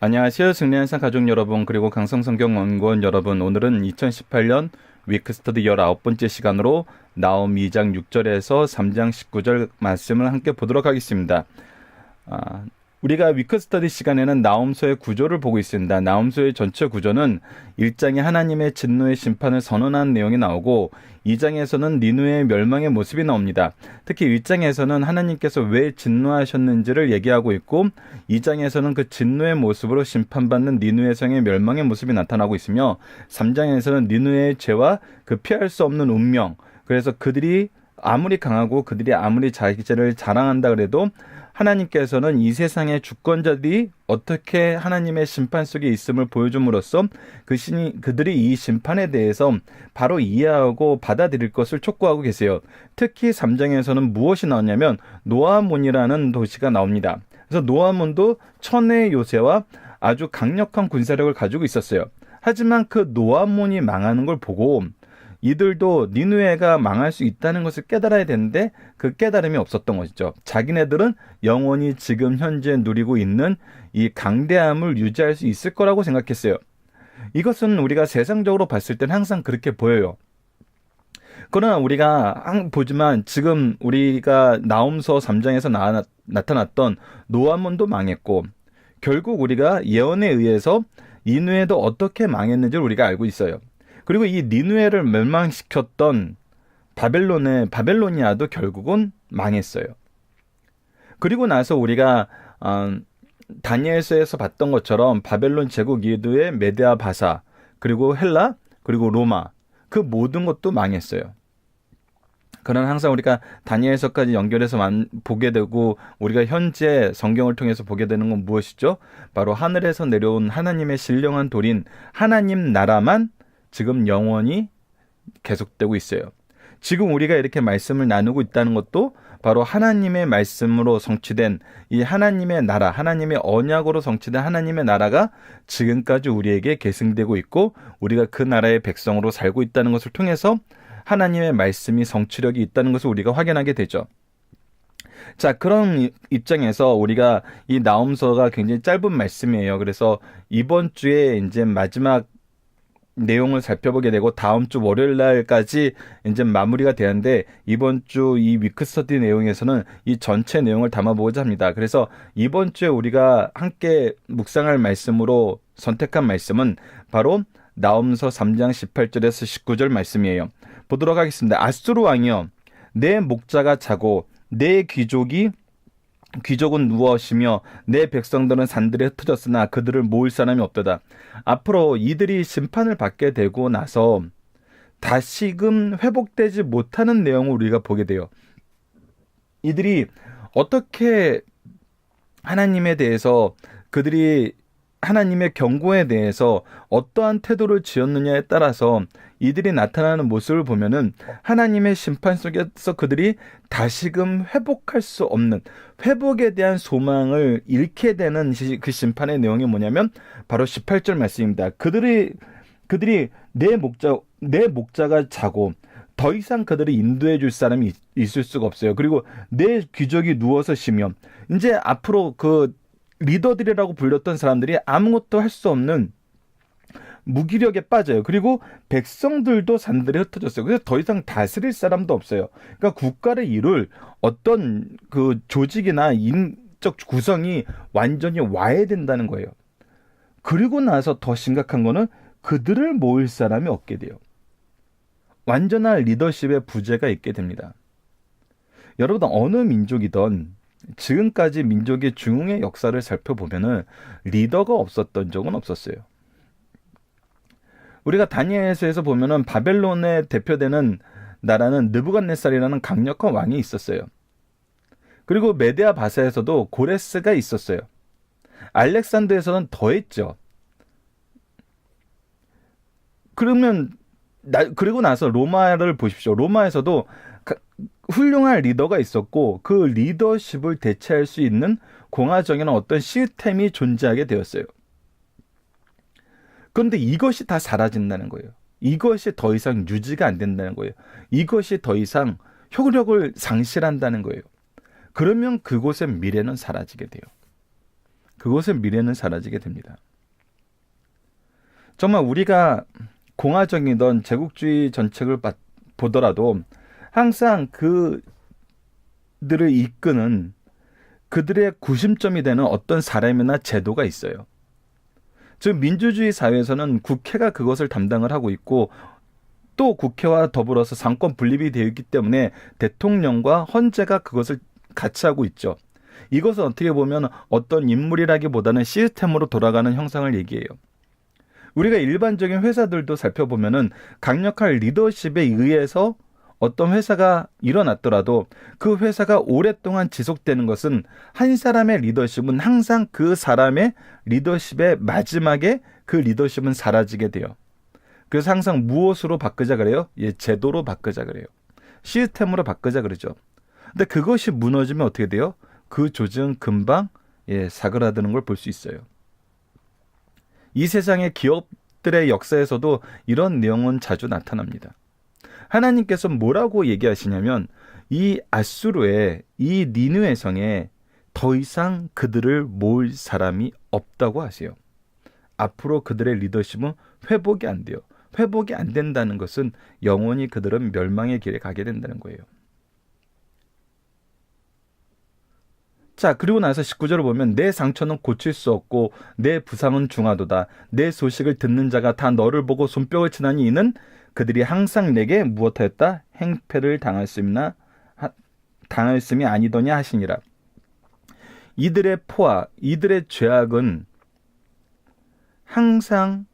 안녕하세요. 승리한산 가족 여러분, 그리고 강성성경연구원 여러분. 오늘은 2018년 위크스터디 19번째 시간으로 나홈 2장 6절에서 3장 19절 말씀을 함께 보도록 하겠습니다. 우리가 위크스터디 시간에는 나홈서의 구조를 보고 있습니다. 나홈서의 전체 구조는 1장에 하나님의 진노의 심판을 선언한 내용이 나오고 2장에서는 니느웨의 멸망의 모습이 나옵니다. 특히 1장에서는 하나님께서 왜 진노하셨는지를 얘기하고 있고 2장에서는 그 진노의 모습으로 심판받는 니느웨 성의 멸망의 모습이 나타나고 있으며 3장에서는 니느웨의 죄와 그 피할 수 없는 운명, 그래서 그들이 아무리 강하고 그들이 아무리 자기를 자랑한다 그래도 하나님께서는 이 세상의 주권자들이 어떻게 하나님의 심판 속에 있음을 보여줌으로써 그들이 이 심판에 대해서 바로 이해하고 받아들일 것을 촉구하고 계세요. 특히 3장에서는 무엇이 나오냐면 노아몬이라는 도시가 나옵니다. 그래서 노아몬도 천의 요새와 아주 강력한 군사력을 가지고 있었어요. 하지만 그 노아몬이 망하는 걸 보고 이들도 니느웨가 망할 수 있다는 것을 깨달아야 되는데 그 깨달음이 없었던 것이죠. 자기네들은 영원히 지금 현재 누리고 있는 이 강대함을 유지할 수 있을 거라고 생각했어요. 이것은 우리가 세상적으로 봤을 땐 항상 그렇게 보여요. 그러나 우리가 보지만 지금 우리가 나홈서 3장에서 나타났던 노아몬도 망했고 결국 우리가 예언에 의해서 니느웨도 어떻게 망했는지를 우리가 알고 있어요. 그리고 이 니느웨를 멸망시켰던 바벨로니아도 결국은 망했어요. 그리고 나서 우리가 다니엘서에서 봤던 것처럼 바벨론 제국 이후에 메데아 바사, 그리고 헬라, 그리고 로마, 그 모든 것도 망했어요. 그러나 항상 우리가 다니엘서까지 연결해서 보게 되고 우리가 현재 성경을 통해서 보게 되는 건 무엇이죠? 바로 하늘에서 내려온 하나님의 신령한 돌인 하나님 나라만 지금 영원히 계속되고 있어요. 지금 우리가 이렇게 말씀을 나누고 있다는 것도 바로 하나님의 말씀으로 성취된 이 하나님의 나라, 하나님의 언약으로 성취된 하나님의 나라가 지금까지 우리에게 계승되고 있고 우리가 그 나라의 백성으로 살고 있다는 것을 통해서 하나님의 말씀이 성취력이 있다는 것을 우리가 확인하게 되죠. 자, 그런 입장에서 우리가 이 나홈서가 굉장히 짧은 말씀이에요. 그래서 이번 주에 이제 마지막 내용을 살펴보게 되고 다음 주 월요일 날까지 이제 마무리가 되는데 이번 주 이 위크스터디 내용에서는 이 전체 내용을 담아보고자 합니다. 그래서 이번 주에 우리가 함께 묵상할 말씀으로 선택한 말씀은 바로 나홈서 3장 18절에서 19절 말씀이에요. 보도록 하겠습니다. 아수르 왕이여, 내 목자가 자고 내 귀족은 누워 쉬며 내 백성들은 산들에 흩어졌으나 그들을 모을 사람이 없도다. 앞으로 이들이 심판을 받게 되고 나서 다시금 회복되지 못하는 내용을 우리가 보게 돼요. 이들이 어떻게 하나님에 대해서 그들이 하나님의 경고에 대해서 어떠한 태도를 지었느냐에 따라서 이들이 나타나는 모습을 보면은 하나님의 심판 속에서 그들이 다시금 회복할 수 없는 회복에 대한 소망을 잃게 되는 그 심판의 내용이 뭐냐면 바로 18절 말씀입니다. 그들이 내 목자가 자고 더 이상 그들을 인도해 줄 사람이 있을 수가 없어요. 그리고 내 귀족이 누워서 쉬며 이제 앞으로 그 리더들이라고 불렸던 사람들이 아무것도 할 수 없는 무기력에 빠져요. 그리고 백성들도 산들에 흩어졌어요. 그래서 더 이상 다스릴 사람도 없어요. 그러니까 국가를 이룰 어떤 그 조직이나 인적 구성이 완전히 와해된다는 거예요. 그리고 나서 더 심각한 거는 그들을 모을 사람이 없게 돼요. 완전한 리더십의 부재가 있게 됩니다. 여러분, 어느 민족이든 지금까지 민족의 중흥의 역사를 살펴보면은 리더가 없었던 적은 없었어요. 우리가 다니엘서에서 보면은 바벨론에 대표되는 나라는 느부갓네살이라는 강력한 왕이 있었어요. 그리고 메데아 바사에서도 고레스가 있었어요. 알렉산더에서는 더했죠. 그리고 나서 로마를 보십시오. 로마에서도 훌륭한 리더가 있었고 그 리더십을 대체할 수 있는 공화정에는 어떤 시스템이 존재하게 되었어요. 그런데 이것이 다 사라진다는 거예요. 이것이 더 이상 유지가 안 된다는 거예요. 이것이 더 이상 효력을 상실한다는 거예요. 그러면 그곳의 미래는 사라지게 돼요. 그곳의 미래는 사라지게 됩니다. 정말 우리가 공화정이던 제국주의 정책을 보더라도 항상 그들을 이끄는 그들의 구심점이 되는 어떤 사람이나 제도가 있어요. 즉 민주주의 사회에서는 국회가 그것을 담당을 하고 있고 또 국회와 더불어서 상권 분립이 되어 있기 때문에 대통령과 헌재가 그것을 같이 하고 있죠. 이것은 어떻게 보면 어떤 인물이라기보다는 시스템으로 돌아가는 형상을 얘기해요. 우리가 일반적인 회사들도 살펴보면은 강력한 리더십에 의해서 어떤 회사가 일어났더라도 그 회사가 오랫동안 지속되는 것은 한 사람의 리더십은 항상 그 사람의 리더십의 마지막에 그 리더십은 사라지게 돼요. 그래서 항상 무엇으로 바꾸자 그래요? 제도로 바꾸자 그래요. 시스템으로 바꾸자 그러죠. 근데 그것이 무너지면 어떻게 돼요? 그 조직은 금방 사그라드는 걸 볼 수 있어요. 이 세상의 기업들의 역사에서도 이런 내용은 자주 나타납니다. 하나님께서 뭐라고 얘기하시냐면 이 아수르의 이 니느웨 성에 더 이상 그들을 모을 사람이 없다고 하세요. 앞으로 그들의 리더십은 회복이 안 돼요. 회복이 안 된다는 것은 영원히 그들은 멸망의 길에 가게 된다는 거예요. 자, 그리고 나서 19절을 보면 내 상처는 고칠 수 없고 내 부상은 중하도다. 내 소식을 듣는 자가 다 너를 보고 손뼉을 치나니 이는 그들이 항상 내게 무엇하였다? 행패를 당하였음이 아니더냐 하시니라. 이들의 포화, 이들의 죄악은 항상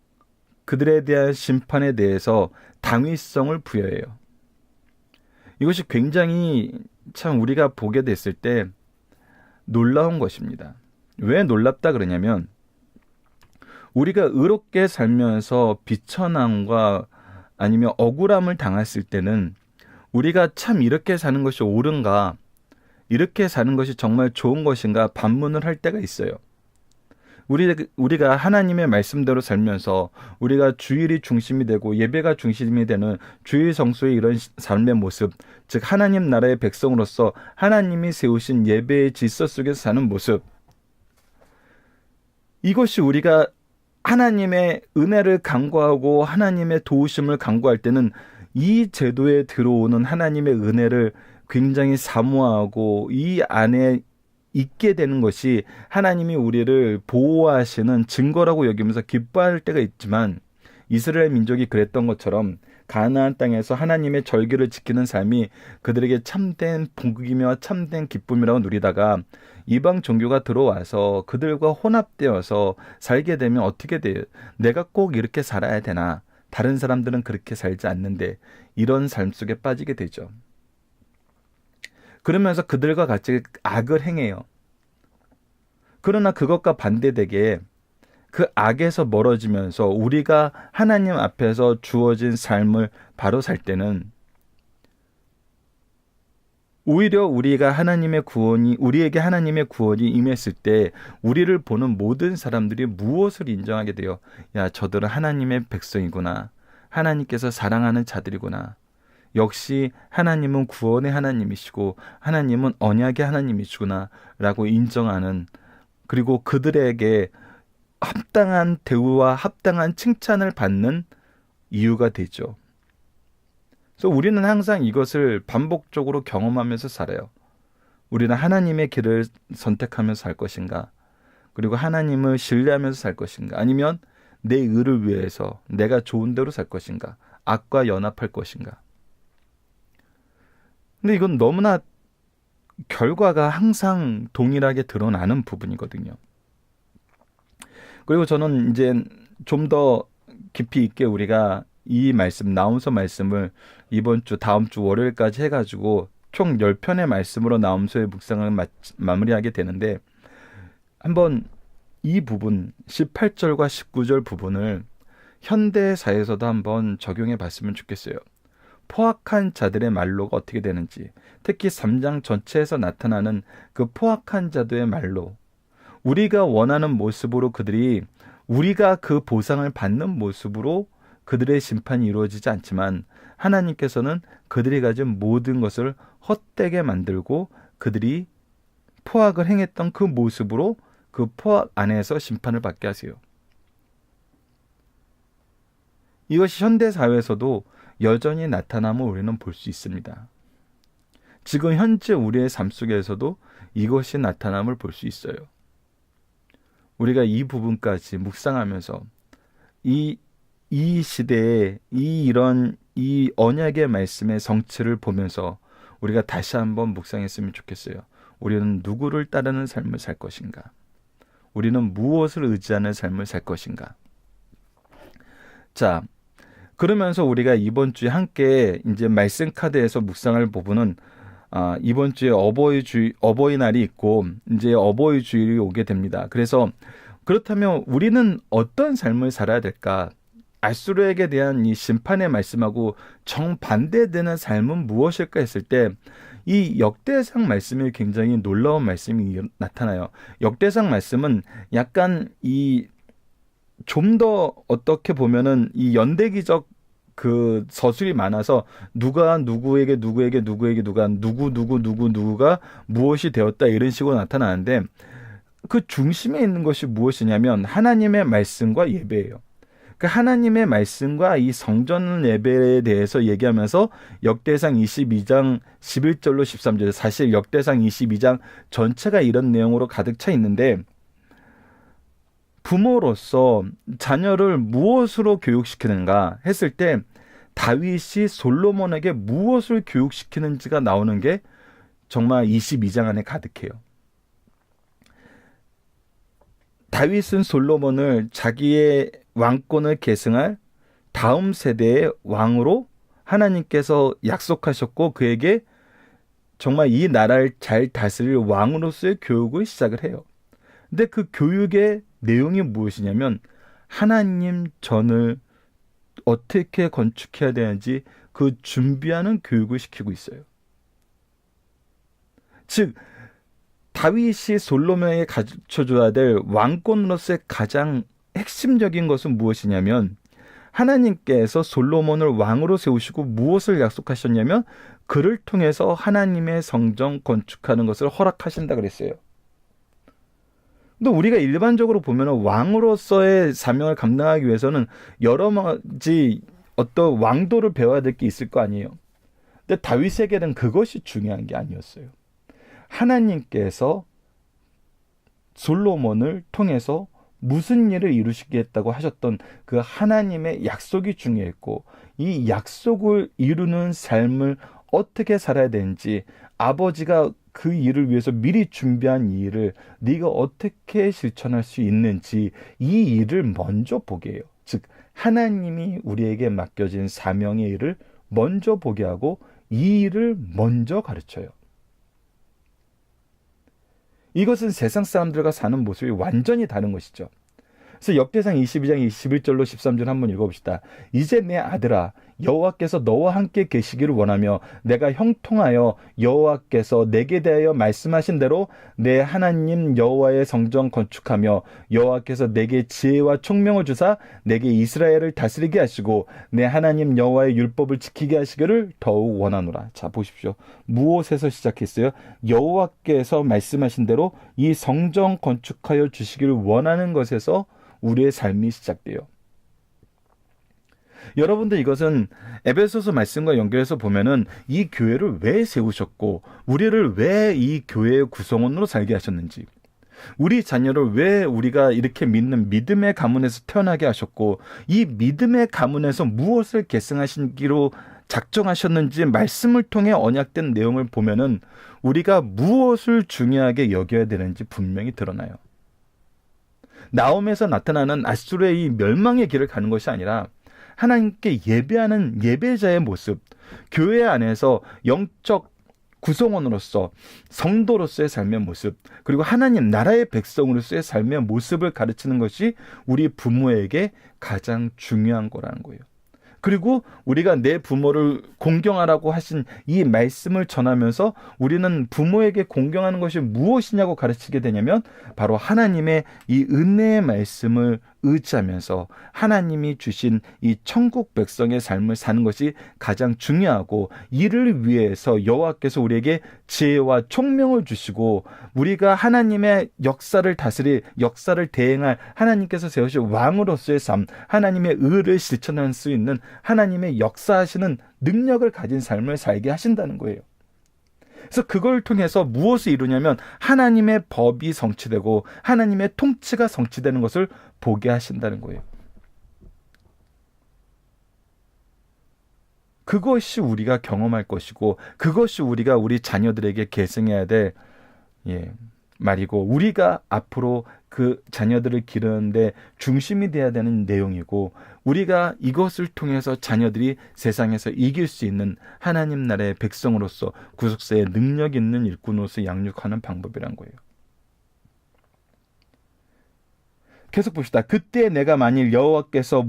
그들에 대한 심판에 대해서 당위성을 부여해요. 이것이 굉장히 참 우리가 보게 됐을 때 놀라운 것입니다. 왜 놀랍다 그러냐면 우리가 의롭게 살면서 비천함과 아니면 억울함을 당했을 때는 우리가 참 이렇게 사는 것이 옳은가, 이렇게 사는 것이 정말 좋은 것인가 반문을 할 때가 있어요. 우리가 하나님의 말씀대로 살면서 우리가 주일이 중심이 되고 예배가 중심이 되는 주일 성수의 이런 삶의 모습, 즉 하나님 나라의 백성으로서 하나님이 세우신 예배의 질서 속에서 사는 모습, 이것이 우리가 하나님의 은혜를 간구하고 하나님의 도우심을 간구할 때는 이 제도에 들어오는 하나님의 은혜를 굉장히 사모하고 이 안에 있게 되는 것이 하나님이 우리를 보호하시는 증거라고 여기면서 기뻐할 때가 있지만 이스라엘 민족이 그랬던 것처럼 가나안 땅에서 하나님의 절기를 지키는 삶이 그들에게 참된 복이며 참된 기쁨이라고 누리다가 이방 종교가 들어와서 그들과 혼합되어서 살게 되면 어떻게 돼요? 내가 꼭 이렇게 살아야 되나? 다른 사람들은 그렇게 살지 않는데 이런 삶 속에 빠지게 되죠. 그러면서 그들과 같이 악을 행해요. 그러나 그것과 반대되게 그 악에서 멀어지면서 우리가 하나님 앞에서 주어진 삶을 바로 살 때는 오히려 우리에게 하나님의 구원이 임했을 때 우리를 보는 모든 사람들이 무엇을 인정하게 돼요? 야, 저들은 하나님의 백성이구나. 하나님께서 사랑하는 자들이구나. 역시 하나님은 구원의 하나님이시고 하나님은 언약의 하나님이시구나 라고 인정하는, 그리고 그들에게 합당한 대우와 합당한 칭찬을 받는 이유가 되죠. 그래서 우리는 항상 이것을 반복적으로 경험하면서 살아요. 우리는 하나님의 길을 선택하면서 살 것인가? 그리고 하나님을 신뢰하면서 살 것인가? 아니면 내 의를 위해서 내가 좋은 대로 살 것인가? 악과 연합할 것인가? 근데 이건 너무나 결과가 항상 동일하게 드러나는 부분이거든요. 그리고 저는 이제 좀 더 깊이 있게 우리가 이 말씀, 나홈서 말씀을 이번 주, 다음 주 월요일까지 해가지고 총 10편의 말씀으로 나홈서의 묵상을 마무리하게 되는데, 한번 이 부분 18절과 19절 부분을 현대사에서도 한번 적용해 봤으면 좋겠어요. 포악한 자들의 말로가 어떻게 되는지, 특히 3장 전체에서 나타나는 그 포악한 자들의 말로, 우리가 원하는 모습으로 우리가 그 보상을 받는 모습으로 그들의 심판이 이루어지지 않지만 하나님께서는 그들이 가진 모든 것을 헛되게 만들고 그들이 포악을 행했던 그 모습으로 그 포악 안에서 심판을 받게 하세요. 이것이 현대 사회에서도 여전히 나타남을 우리는 볼 수 있습니다. 지금 현재 우리의 삶 속에서도 이것이 나타남을 볼 수 있어요. 우리가 이 부분까지 묵상하면서 이 시대에 이 언약의 말씀의 성취를 보면서 우리가 다시 한번 묵상했으면 좋겠어요. 우리는 누구를 따르는 삶을 살 것인가? 우리는 무엇을 의지하는 삶을 살 것인가? 자, 그러면서 우리가 이번 주에 함께 이제 말씀 카드에서 묵상할 부분은 이번 주에 어버이날이 있고 이제 어버이 주일이 오게 됩니다. 그래서 그렇다면 우리는 어떤 삶을 살아야 될까? 아수르에게 대한 이 심판의 말씀하고 정반대되는 삶은 무엇일까 했을 때 이 역대상 말씀이 굉장히 놀라운 말씀이 나타나요. 역대상 말씀은 약간 좀 더 어떻게 보면은 이 연대기적 그 서술이 많아서 누가 누구에게 누가 누구가 무엇이 되었다 이런 식으로 나타나는데 그 중심에 있는 것이 무엇이냐면 하나님의 말씀과 예배예요. 그 하나님의 말씀과 이 성전 예배에 대해서 얘기하면서 역대상 22장 11절로 13절, 사실 역대상 22장 전체가 이런 내용으로 가득 차 있는데 부모로서 자녀를 무엇으로 교육시키는가 했을 때 다윗이 솔로몬에게 무엇을 교육시키는지가 나오는 게 정말 22장 안에 가득해요. 다윗은 솔로몬을 자기의 왕권을 계승할 다음 세대의 왕으로 하나님께서 약속하셨고 그에게 정말 이 나라를 잘 다스릴 왕으로서의 교육을 시작을 해요. 근데 그 교육의 내용이 무엇이냐면 하나님 전을 어떻게 건축해야 되는지 그 준비하는 교육을 시키고 있어요. 즉 다윗이 솔로몬에게 가르쳐줘야 될 왕권으로서의 가장 핵심적인 것은 무엇이냐면 하나님께서 솔로몬을 왕으로 세우시고 무엇을 약속하셨냐면 그를 통해서 하나님의 성전 건축하는 것을 허락하신다 그랬어요. 근데 우리가 일반적으로 보면 왕으로서의 사명을 감당하기 위해서는 여러 가지 어떤 왕도를 배워야 될 게 있을 거 아니에요. 근데 다윗에게는 그것이 중요한 게 아니었어요. 하나님께서 솔로몬을 통해서 무슨 일을 이루시겠다고 하셨던 그 하나님의 약속이 중요했고 이 약속을 이루는 삶을 어떻게 살아야 되는지 아버지가 그 일을 위해서 미리 준비한 이 일을 네가 어떻게 실천할 수 있는지 이 일을 먼저 보게 해요. 즉 하나님이 우리에게 맡겨진 사명의 일을 먼저 보게 하고 이 일을 먼저 가르쳐요. 이것은 세상 사람들과 사는 모습이 완전히 다른 것이죠. 그래서 역대상 22장 21절로 13절 한번 읽어봅시다. 이제 내 아들아 여호와께서 너와 함께 계시기를 원하며 내가 형통하여 여호와께서 내게 대하여 말씀하신 대로 내 하나님 여호와의 성전 건축하며 여호와께서 내게 지혜와 총명을 주사 내게 이스라엘을 다스리게 하시고 내 하나님 여호와의 율법을 지키게 하시기를 더욱 원하노라. 자 보십시오. 무엇에서 시작했어요? 여호와께서 말씀하신 대로 이 성전 건축하여 주시기를 원하는 것에서 우리의 삶이 시작돼요. 여러분들 이것은 에베소서 말씀과 연결해서 보면은 이 교회를 왜 세우셨고 우리를 왜 이 교회의 구성원으로 살게 하셨는지 우리 자녀를 왜 우리가 이렇게 믿는 믿음의 가문에서 태어나게 하셨고 이 믿음의 가문에서 무엇을 계승하시기로 작정하셨는지 말씀을 통해 언약된 내용을 보면은 우리가 무엇을 중요하게 여겨야 되는지 분명히 드러나요. 나홈에서 나타나는 아수르의 이 멸망의 길을 가는 것이 아니라 하나님께 예배하는 예배자의 모습, 교회 안에서 영적 구성원으로서 성도로서의 삶의 모습, 그리고 하나님 나라의 백성으로서의 삶의 모습을 가르치는 것이 우리 부모에게 가장 중요한 거라는 거예요. 그리고 우리가 내 부모를 공경하라고 하신 이 말씀을 전하면서 우리는 부모에게 공경하는 것이 무엇이냐고 가르치게 되냐면 바로 하나님의 이 은혜의 말씀을 의지하면서 하나님이 주신 이 천국 백성의 삶을 사는 것이 가장 중요하고, 이를 위해서 여호와께서 우리에게 지혜와 총명을 주시고 우리가 하나님의 역사를 대행할 하나님께서 세우신 왕으로서의 삶, 하나님의 의를 실천할 수 있는 하나님의 역사하시는 능력을 가진 삶을 살게 하신다는 거예요. 그래서 그걸 통해서 무엇을 이루냐면 하나님의 법이 성취되고 하나님의 통치가 성취되는 것을 보게 하신다는 거예요. 그것이 우리가 경험할 것이고, 그것이 우리가 우리 자녀들에게 계승해야 될 말이고, 우리가 앞으로 그 자녀들을 기르는데 중심이 되어야 되는 내용이고, 우리가 이것을 통해서 자녀들이 세상에서 이길 수 있는 하나님 나라의 백성으로서 구속사의 능력 있는 일꾼으로서 양육하는 방법이란 거예요. 계속 봅시다. 그때 내가 만일 여호와께서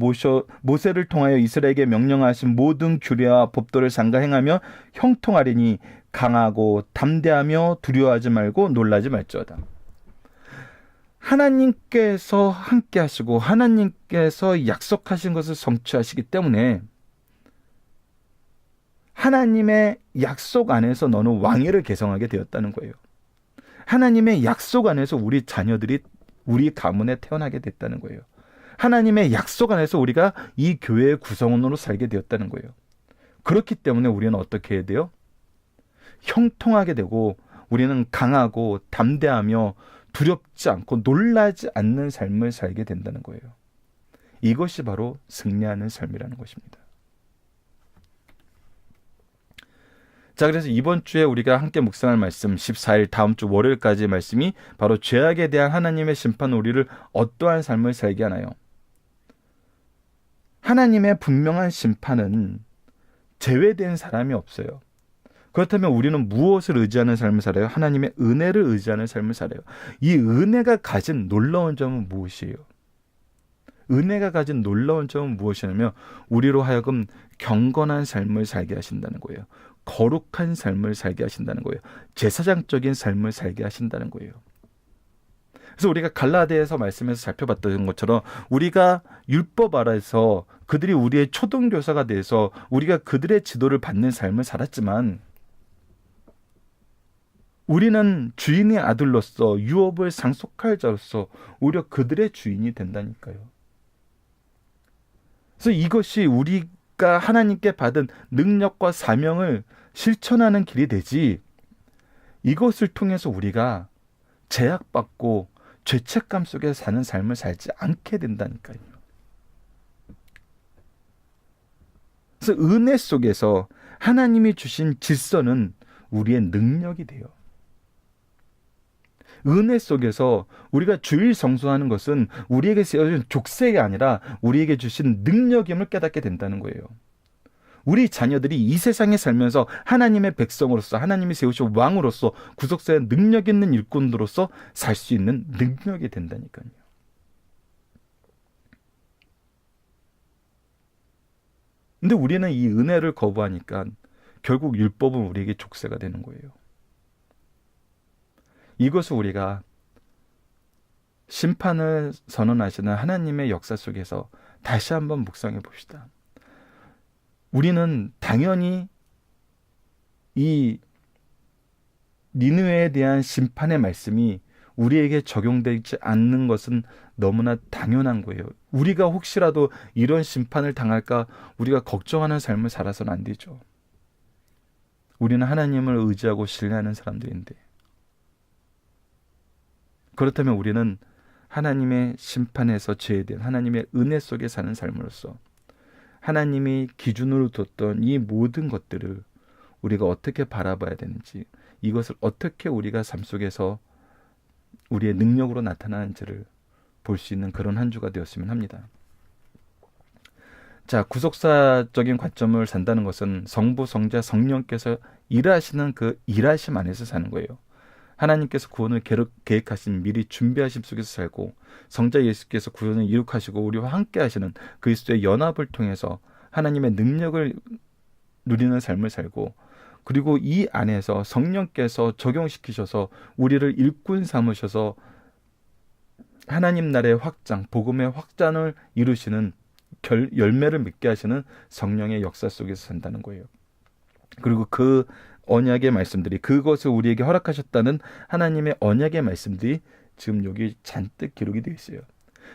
모세를 통하여 이스라엘에게 명령하신 모든 규례와 법도를 삼가 행하며 형통하리니 강하고 담대하며 두려워하지 말고 놀라지 말지어다. 하나님께서 함께 하시고 하나님께서 약속하신 것을 성취하시기 때문에 하나님의 약속 안에서 너는 왕위를 개성하게 되었다는 거예요. 하나님의 약속 안에서 우리 자녀들이 우리 가문에 태어나게 됐다는 거예요. 하나님의 약속 안에서 우리가 이 교회의 구성원으로 살게 되었다는 거예요. 그렇기 때문에 우리는 어떻게 해야 돼요? 형통하게 되고, 우리는 강하고 담대하며 두렵지 않고 놀라지 않는 삶을 살게 된다는 거예요. 이것이 바로 승리하는 삶이라는 것입니다. 자, 그래서 이번 주에 우리가 함께 묵상할 말씀 14일 다음 주 월요일까지 말씀이 바로 죄악에 대한 하나님의 심판은 우리를 어떠한 삶을 살게 하나요? 하나님의 분명한 심판은 제외된 사람이 없어요. 그렇다면 우리는 무엇을 의지하는 삶을 살아요? 하나님의 은혜를 의지하는 삶을 살아요. 이 은혜가 가진 놀라운 점은 무엇이에요? 은혜가 가진 놀라운 점은 무엇이냐면 우리로 하여금 경건한 삶을 살게 하신다는 거예요. 거룩한 삶을 살게 하신다는 거예요. 제사장적인 삶을 살게 하신다는 거예요. 그래서 우리가 갈라디아서 말씀에서 살펴봤던 것처럼 우리가 율법 아래서 그들이 우리의 초등교사가 돼서 우리가 그들의 지도를 받는 삶을 살았지만, 우리는 주인의 아들로서 유업을 상속할 자로서 오히려 그들의 주인이 된다니까요. 그래서 이것이 우리가 하나님께 받은 능력과 사명을 실천하는 길이 되지, 이것을 통해서 우리가 제약받고 죄책감 속에 사는 삶을 살지 않게 된다니까요. 그래서 은혜 속에서 하나님이 주신 질서는 우리의 능력이 돼요. 은혜 속에서 우리가 주일 성수하는 것은 우리에게 세워진 족쇄가 아니라 우리에게 주신 능력임을 깨닫게 된다는 거예요. 우리 자녀들이 이 세상에 살면서 하나님의 백성으로서, 하나님이 세우신 왕으로서, 구속사의 능력 있는 일꾼으로서 살 수 있는 능력이 된다니까요. 근데 우리는 이 은혜를 거부하니까 결국 율법은 우리에게 족쇄가 되는 거예요. 이것을 우리가 심판을 선언하시는 하나님의 역사 속에서 다시 한번 묵상해 봅시다. 우리는 당연히 이 니느웨에 대한 심판의 말씀이 우리에게 적용되지 않는 것은 너무나 당연한 거예요. 우리가 혹시라도 이런 심판을 당할까 우리가 걱정하는 삶을 살아서는 안 되죠. 우리는 하나님을 의지하고 신뢰하는 사람들인데, 그렇다면 우리는 하나님의 심판에서 제외된 하나님의 은혜 속에 사는 삶으로서 하나님이 기준으로 뒀던 이 모든 것들을 우리가 어떻게 바라봐야 되는지, 이것을 어떻게 우리가 삶 속에서 우리의 능력으로 나타나는지를 볼 수 있는 그런 한 주가 되었으면 합니다. 자, 구속사적인 관점을 산다는 것은 성부, 성자, 성령께서 일하시는 그 일하심 안에서 사는 거예요. 하나님께서 구원을 계획하신 미리 준비하심 속에서 살고, 성자 예수께서 구원을 이룩하시고 우리와 함께 하시는 그리스도의 연합을 통해서 하나님의 능력을 누리는 삶을 살고, 그리고 이 안에서 성령께서 적용시키셔서 우리를 일꾼 삼으셔서 하나님 나라의 확장, 복음의 확장을 이루시는 열매를 맺게 하시는 성령의 역사 속에서 산다는 거예요. 그리고 그 언약의 말씀들이, 그것을 우리에게 허락하셨다는 하나님의 언약의 말씀들이 지금 여기 잔뜩 기록이 되어 있어요.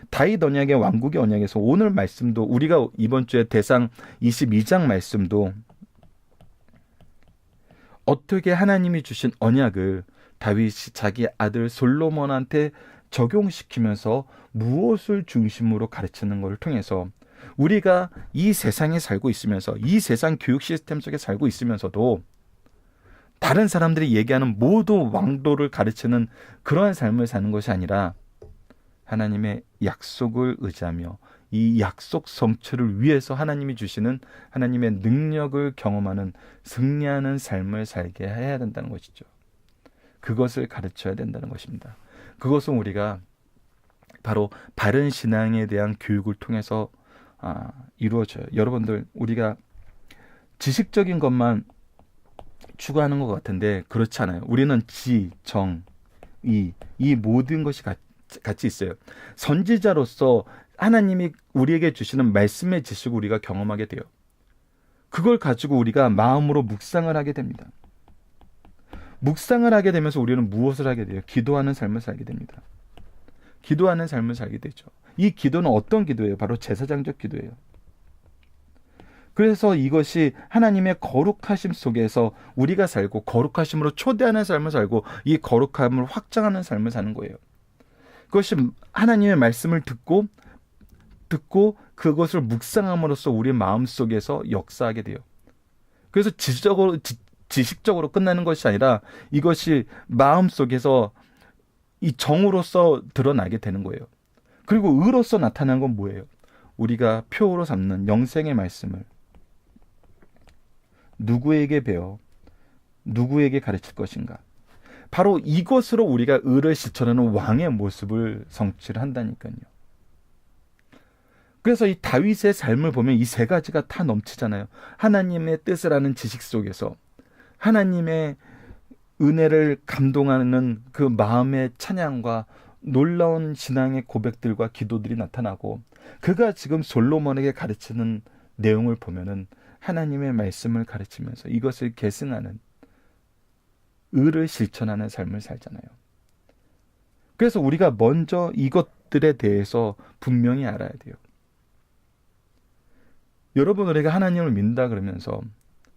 다윗 언약의 왕국의 언약에서 오늘 말씀도, 우리가 이번 주에 대상 22장 말씀도 어떻게 하나님이 주신 언약을 다윗이 자기 아들 솔로몬한테 적용시키면서 무엇을 중심으로 가르치는 것을 통해서 우리가 이 세상에 살고 있으면서, 이 세상 교육 시스템 속에 살고 있으면서도 다른 사람들이 얘기하는 모두 왕도를 가르치는 그러한 삶을 사는 것이 아니라 하나님의 약속을 의지하며 이 약속 성취를 위해서 하나님이 주시는 하나님의 능력을 경험하는, 승리하는 삶을 살게 해야 된다는 것이죠. 그것을 가르쳐야 된다는 것입니다. 그것은 우리가 바로 바른 신앙에 대한 교육을 통해서 이루어져요. 여러분들, 우리가 지식적인 것만 추구하는 것 같은데 그렇지 않아요. 우리는 지, 정, 이 모든 것이 같이 있어요. 선지자로서 하나님이 우리에게 주시는 말씀의 지식을 우리가 경험하게 돼요. 그걸 가지고 우리가 마음으로 묵상을 하게 됩니다. 묵상을 하게 되면서 우리는 무엇을 하게 돼요? 기도하는 삶을 살게 됩니다. 기도하는 삶을 살게 되죠. 이 기도는 어떤 기도예요? 바로 제사장적 기도예요. 그래서 이것이 하나님의 거룩하심 속에서 우리가 살고, 거룩하심으로 초대하는 삶을 살고, 이 거룩함을 확장하는 삶을 사는 거예요. 그것이 하나님의 말씀을 듣고 그것을 묵상함으로써 우리 마음 속에서 역사하게 돼요. 그래서 지식적으로 끝나는 것이 아니라 이것이 마음 속에서 이 정으로서 드러나게 되는 거예요. 그리고 의로서 나타나는 건 뭐예요? 우리가 표로 삼는 영생의 말씀을 누구에게 배워 누구에게 가르칠 것인가? 바로 이것으로 우리가 의를 실천하는 왕의 모습을 성취를 한다니까요. 그래서 이 다윗의 삶을 보면 이 세 가지가 다 넘치잖아요. 하나님의 뜻을 아는 지식 속에서 하나님의 은혜를 감동하는 그 마음의 찬양과 놀라운 신앙의 고백들과 기도들이 나타나고, 그가 지금 솔로몬에게 가르치는 내용을 보면은 하나님의 말씀을 가르치면서 이것을 계승하는, 의를 실천하는 삶을 살잖아요. 그래서 우리가 먼저 이것들에 대해서 분명히 알아야 돼요. 여러분, 우리가 하나님을 믿는다 그러면서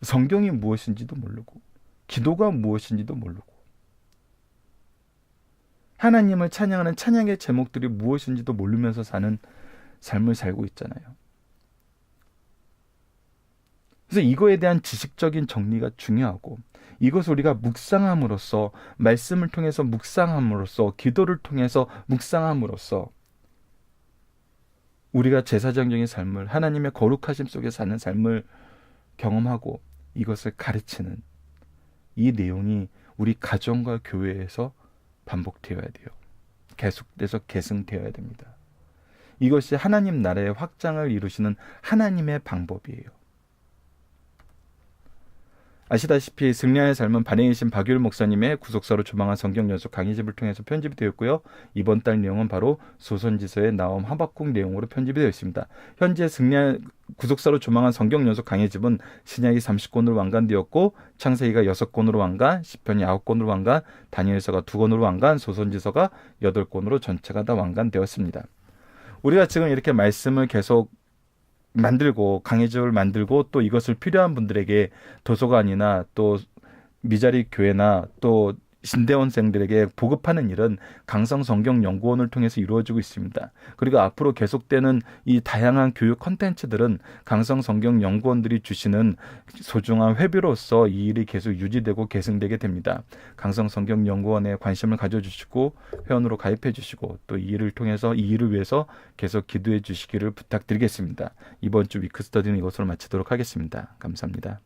성경이 무엇인지도 모르고 기도가 무엇인지도 모르고 하나님을 찬양하는 찬양의 제목들이 무엇인지도 모르면서 사는 삶을 살고 있잖아요. 그래서 이거에 대한 지식적인 정리가 중요하고, 이것을 우리가 묵상함으로써, 말씀을 통해서 묵상함으로써, 기도를 통해서 묵상함으로써 우리가 제사장적인 삶을, 하나님의 거룩하심 속에 사는 삶을 경험하고 이것을 가르치는 이 내용이 우리 가정과 교회에서 반복되어야 돼요. 계속돼서 계승되어야 됩니다. 이것이 하나님 나라의 확장을 이루시는 하나님의 방법이에요. 아시다시피 승리하의 삶은 발행이신 박유일 목사님의 구속사로 조망한 성경 연속 강의집을 통해서 편집이 되었고요. 이번 달 내용은 바로 소선지서의 나옴 하박국 내용으로 편집이 되어 있습니다. 현재 승리하의 구속사로 조망한 성경 연속 강의집은 신약이 30권으로 완간되었고, 창세기가 6권으로 완간, 시편이 9권으로 완간, 다니엘서가 2권으로 완간, 소선지서가 8권으로 전체가 다 완간되었습니다. 우리가 지금 이렇게 말씀을 계속 만들고 강의집을 만들고 또 이것을 필요한 분들에게 도서관이나 또 미자리 교회나 또 신대원생들에게 보급하는 일은 강성성경연구원을 통해서 이루어지고 있습니다. 그리고 앞으로 계속되는 이 다양한 교육 콘텐츠들은 강성성경연구원들이 주시는 소중한 회비로서 이 일이 계속 유지되고 계승되게 됩니다. 강성성경연구원에 관심을 가져주시고 회원으로 가입해 주시고 또 이 일을 통해서, 이 일을 위해서 계속 기도해 주시기를 부탁드리겠습니다. 이번 주 위크스터디는 이것으로 마치도록 하겠습니다. 감사합니다.